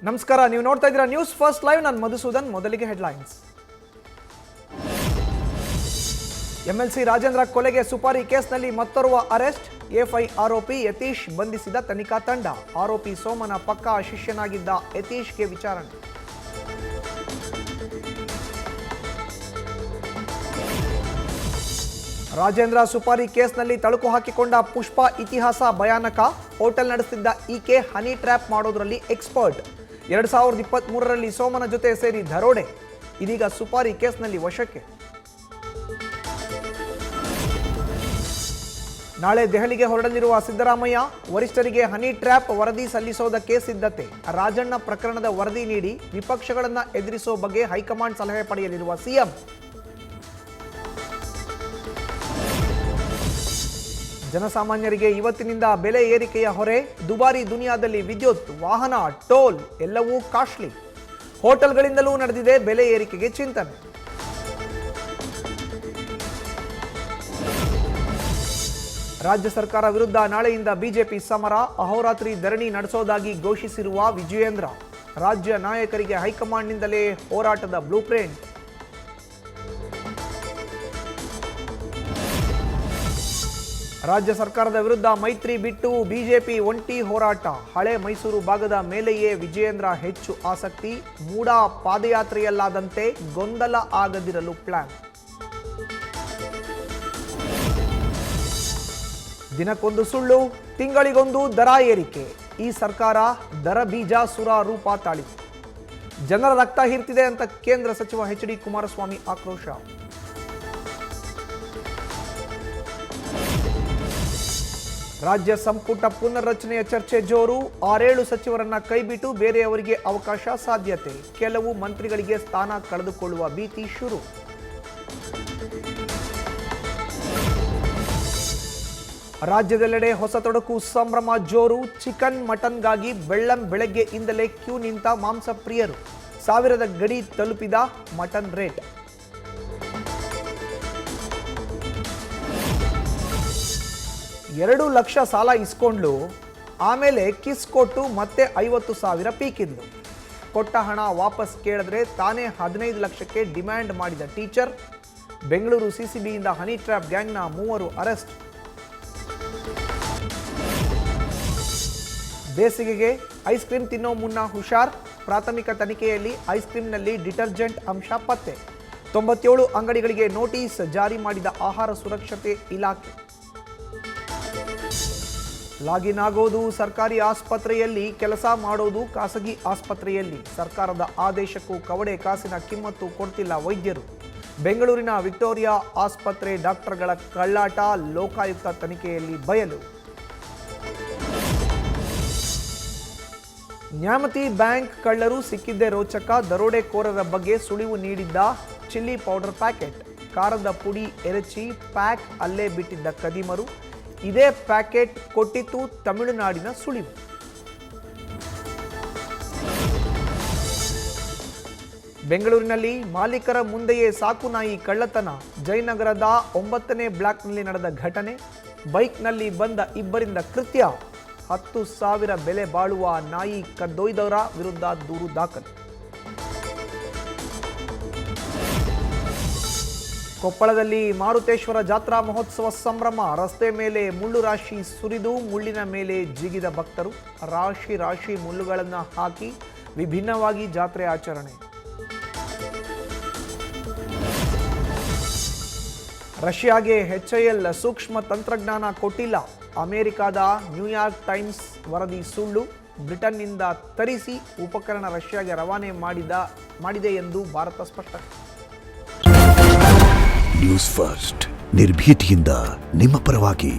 ನಮಸ್ಕಾರ, ನೀವು ನೋಡ್ತಾ ಇದ್ದೀರಾ ನ್ಯೂಸ್ ಫಸ್ಟ್ ಲೈವ್. ನಾನು ಮಧುಸೂದನ್. ಮೊದಲಿಗೆ ಹೆಡ್ಲೈನ್ಸ್. ಎಂಎಲ್ಸಿ ರಾಜೇಂದ್ರ ಕೊಲೆಗೆ ಸುಪಾರಿ ಕೇಸ್ನಲ್ಲಿ ಮತ್ತೋರ್ವ ಅರೆಸ್ಟ್. ಎಫ್ಐ ಆರೋಪಿ ಯತೀಶ್ ಬಂಧಿಸಿದ ತನಿಖಾ ತಂಡ. ಆರೋಪಿ ಸೋಮನ ಪಕ್ಕಾ ಶಿಷ್ಯನಾಗಿದ್ದ ಯತೀಶ್ಗೆ ವಿಚಾರಣೆ. ರಾಜೇಂದ್ರ ಸುಪಾರಿ ಕೇಸ್ನಲ್ಲಿ ತಳುಕು ಹಾಕಿಕೊಂಡ ಪುಷ್ಪಾ ಇತಿಹಾಸ ಭಯಾನಕ. ಹೋಟೆಲ್ ನಡೆಸುತ್ತಿದ್ದ ಈಕೆ ಹನಿ ಟ್ರ್ಯಾಪ್ ಮಾಡೋದ್ರಲ್ಲಿ ಎಕ್ಸ್ಪರ್ಟ್. 2023ರಲ್ಲಿ ಸೋಮನ ಜೊತೆ ಸೇರಿ ದರೋಡೆ. ಇದೀಗ ಸುಪಾರಿ ಕೇಸ್ನಲ್ಲಿ ವಶಕ್ಕೆ. ನಾಳೆ ದೆಹಲಿಗೆ ಹೊರಡಲಿರುವ ಸಿದ್ದರಾಮಯ್ಯ ವರಿಷ್ಠರಿಗೆ ಹನಿ ಟ್ರ್ಯಾಪ್ ವರದಿ ಸಲ್ಲಿಸೋದಕ್ಕೆ ಸಿದ್ಧತೆ. ರಾಜಣ್ಣ ಪ್ರಕರಣದ ವರದಿ ನೀಡಿ ವಿಪಕ್ಷಗಳನ್ನು ಎದುರಿಸೋ ಬಗ್ಗೆ ಹೈಕಮಾಂಡ್ ಸಲಹೆ ಪಡೆಯಲಿರುವ ಸಿಎಂ. ಜನಸಾಮಾನ್ಯರಿಗೆ ಇವತ್ತಿನಿಂದ ಬೆಲೆ ಏರಿಕೆಯ ಹೊರೆ. ದುಬಾರಿ ದುನಿಯಾದಲ್ಲಿ ವಿದ್ಯುತ್, ವಾಹನ, ಟೋಲ್ ಎಲ್ಲವೂ ಕಾಸ್ಟ್ಲಿ. ಹೋಟೆಲ್ಗಳಿಂದಲೂ ನಡೆದಿದೆ ಬೆಲೆ ಏರಿಕೆಗೆ ಚಿಂತನೆ. ರಾಜ್ಯ ಸರ್ಕಾರ ವಿರುದ್ಧ ನಾಳೆಯಿಂದ ಬಿಜೆಪಿ ಸಮರ. ಅಹೋರಾತ್ರಿ ಧರಣಿ ನಡೆಸೋದಾಗಿ ಘೋಷಿಸಿರುವ ವಿಜಯೇಂದ್ರ. ರಾಜ್ಯ ನಾಯಕರಿಗೆ ಹೈಕಮಾಂಡ್ನಿಂದಲೇ ಹೋರಾಟದ ಬ್ಲೂ ಪ್ರಿಂಟ್. ರಾಜ್ಯ ಸರ್ಕಾರದ ವಿರುದ್ಧ ಮೈತ್ರಿ ಬಿಟ್ಟು ಬಿಜೆಪಿ ಒಂಟಿ ಹೋರಾಟ. ಹಳೆ ಮೈಸೂರು ಭಾಗದ ಮೇಲೆಯೇ ವಿಜಯೇಂದ್ರ ಹೆಚ್ಚು ಆಸಕ್ತಿ. ಮೂಡಾ ಪಾದಯಾತ್ರೆಯಲ್ಲಾದಂತೆ ಗೊಂದಲ ಆಗದಿರಲು ಪ್ಲಾನ್. ದಿನಕ್ಕೊಂದು ಸುಳ್ಳು, ತಿಂಗಳಿಗೊಂದು ದರ ಏರಿಕೆ. ಈ ಸರ್ಕಾರ ದರ ಬೀಜ ಸುರ ರೂಪ ತಾಳಿದೆ. ಜನರ ರಕ್ತ ಹೀರ್ತಿದೆ ಅಂತ ಕೇಂದ್ರ ಸಚಿವ ಎಚ್ ಡಿ ಕುಮಾರಸ್ವಾಮಿ ಆಕ್ರೋಶ. ರಾಜ್ಯ ಸಂಪುಟ ಪುನರ್ರಚನೆಯ ಚರ್ಚೆ ಜೋರು. 6-7 ಸಚಿವರನ್ನ ಕೈಬಿಟ್ಟು ಬೇರೆಯವರಿಗೆ ಅವಕಾಶ ಸಾಧ್ಯತೆ. ಕೆಲವು ಮಂತ್ರಿಗಳಿಗೆ ಸ್ಥಾನ ಕಳೆದುಕೊಳ್ಳುವ ಭೀತಿ ಶುರು. ರಾಜ್ಯದೆಲ್ಲೆಡೆ ಹೊಸ ತೊಡಕು ಸಂಭ್ರಮ ಜೋರು. ಚಿಕನ್ ಮಟನ್ಗಾಗಿ ಬೆಳಗ್ಗೆಯಿಂದಲೇ ಕ್ಯೂ ನಿಂತ ಮಾಂಸ ಪ್ರಿಯರು. 1000 ಗಡಿ ತಲುಪಿದ ಮಟನ್ ರೇಟ್. $2 ಲಕ್ಷ ಸಾಲ ಇಸ್ಕೊಂಡ್ಲು. ಆಮೇಲೆ ಕಿಸ್ ಕೊಟ್ಟು ಮತ್ತೆ 50,000 ಪೀಕಿದ್ಲು. ಕೊಟ್ಟ ಹಣ ವಾಪಸ್ ಕೇಳಿದ್ರೆ ತಾನೇ 15 ಲಕ್ಷಕ್ಕೆ ಡಿಮ್ಯಾಂಡ್ ಮಾಡಿದ ಟೀಚರ್. ಬೆಂಗಳೂರು ಸಿಸಿಬಿಯಿಂದ ಹನಿ ಟ್ರ್ಯಾಪ್ ಗ್ಯಾಂಗ್ನ 3 ಅರೆಸ್ಟ್. ಬೇಸಿಗೆಗೆ ಐಸ್ ಕ್ರೀಮ್ ತಿನ್ನೋ ಮುನ್ನ ಹುಷಾರ್. ಪ್ರಾಥಮಿಕ ತನಿಖೆಯಲ್ಲಿ ಐಸ್ ಕ್ರೀಮ್ನಲ್ಲಿ ಡಿಟರ್ಜೆಂಟ್ ಅಂಶ ಪತ್ತೆ. 97 ಅಂಗಡಿಗಳಿಗೆ ನೋಟಿಸ್ ಜಾರಿ ಮಾಡಿದ ಆಹಾರ ಸುರಕ್ಷತೆ ಇಲಾಖೆ. ಲಾಗಿನ್ ಆಗೋದು ಸರ್ಕಾರಿ ಆಸ್ಪತ್ರೆಯಲ್ಲಿ, ಕೆಲಸ ಮಾಡೋದು ಖಾಸಗಿ ಆಸ್ಪತ್ರೆಯಲ್ಲಿ. ಸರ್ಕಾರದ ಆದೇಶಕ್ಕೂ ಕವಡೆ ಕಾಸಿನ ಕಿಮ್ಮತ್ತು ಕೊಡ್ತಿಲ್ಲ ವೈದ್ಯರು. ಬೆಂಗಳೂರಿನ ವಿಕ್ಟೋರಿಯಾ ಆಸ್ಪತ್ರೆ ಡಾಕ್ಟರ್ಗಳ ಕಳ್ಳಾಟ ಲೋಕಾಯುಕ್ತ ತನಿಖೆಯಲ್ಲಿ ಬಯಲು. ನ್ಯಾಮತಿ ಬ್ಯಾಂಕ್ ಕಳ್ಳರು ಸಿಕ್ಕಿದ್ದೇ ರೋಚಕ. ದರೋಡೆಕೋರರ ಬಗ್ಗೆ ಸುಳಿವು ನೀಡಿದ್ದ ಚಿಲ್ಲಿ ಪೌಡರ್ ಪ್ಯಾಕೆಟ್. ಖಾರದ ಪುಡಿ ಎರಚಿ ಪ್ಯಾಕ್ ಅಲ್ಲೇ ಬಿಟ್ಟಿದ್ದ ಕದಿಮರು. ಇದೇ ಪ್ಯಾಕೆಟ್ ಕೊಟ್ಟಿತ್ತು ತಮಿಳುನಾಡಿನ ಸುಳಿವು. ಬೆಂಗಳೂರಿನಲ್ಲಿ ಮಾಲೀಕರ ಮುಂದೆಯೇ ಸಾಕು ನಾಯಿ ಕಳ್ಳತನ. ಜಯನಗರದ 9ನೇ ಬ್ಲಾಕ್ನಲ್ಲಿ ನಡೆದ ಘಟನೆ. ಬೈಕ್ನಲ್ಲಿ ಬಂದ ಇಬ್ಬರಿಂದ ಕೃತ್ಯ. 10,000 ಬೆಲೆ ಬಾಳುವ ನಾಯಿ ಕದ್ದೊಯ್ದವರ ವಿರುದ್ಧ ದೂರು ದಾಖಲು. ಕೊಪ್ಪಳದಲ್ಲಿ ಮಾರುತೇಶ್ವರ ಜಾತ್ರಾ ಮಹೋತ್ಸವ ಸಂಭ್ರಮ. ರಸ್ತೆ ಮೇಲೆ ಮುಳ್ಳು ರಾಶಿ ಸುರಿದು ಮುಳ್ಳಿನ ಮೇಲೆ ಜಿಗಿದ ಭಕ್ತರು. ರಾಶಿ ರಾಶಿ ಮುಳ್ಳುಗಳನ್ನು ಹಾಕಿ ವಿಭಿನ್ನವಾಗಿ ಜಾತ್ರೆ ಆಚರಣೆ. ರಷ್ಯಾಗೆ HAL ಸೂಕ್ಷ್ಮ ತಂತ್ರಜ್ಞಾನ ಕೊಟ್ಟಿಲ್ಲ. ಅಮೆರಿಕದ ನ್ಯೂಯಾರ್ಕ್ ಟೈಮ್ಸ್ ವರದಿ ಸುಳ್ಳು. ಬ್ರಿಟನ್ನಿಂದ ತರಿಸಿ ಉಪಕರಣ ರಷ್ಯಾಗೆ ರವಾನೆ ಮಾಡಿದೆ ಎಂದು ಭಾರತ ಸ್ಪಷ್ಟನೆ. ನ್ಯೂಸ್ ಫಸ್ಟ್, ನಿರ್ಭೀತಿಯಿಂದ ನಿಮ್ಮ ಪರವಾಗಿ.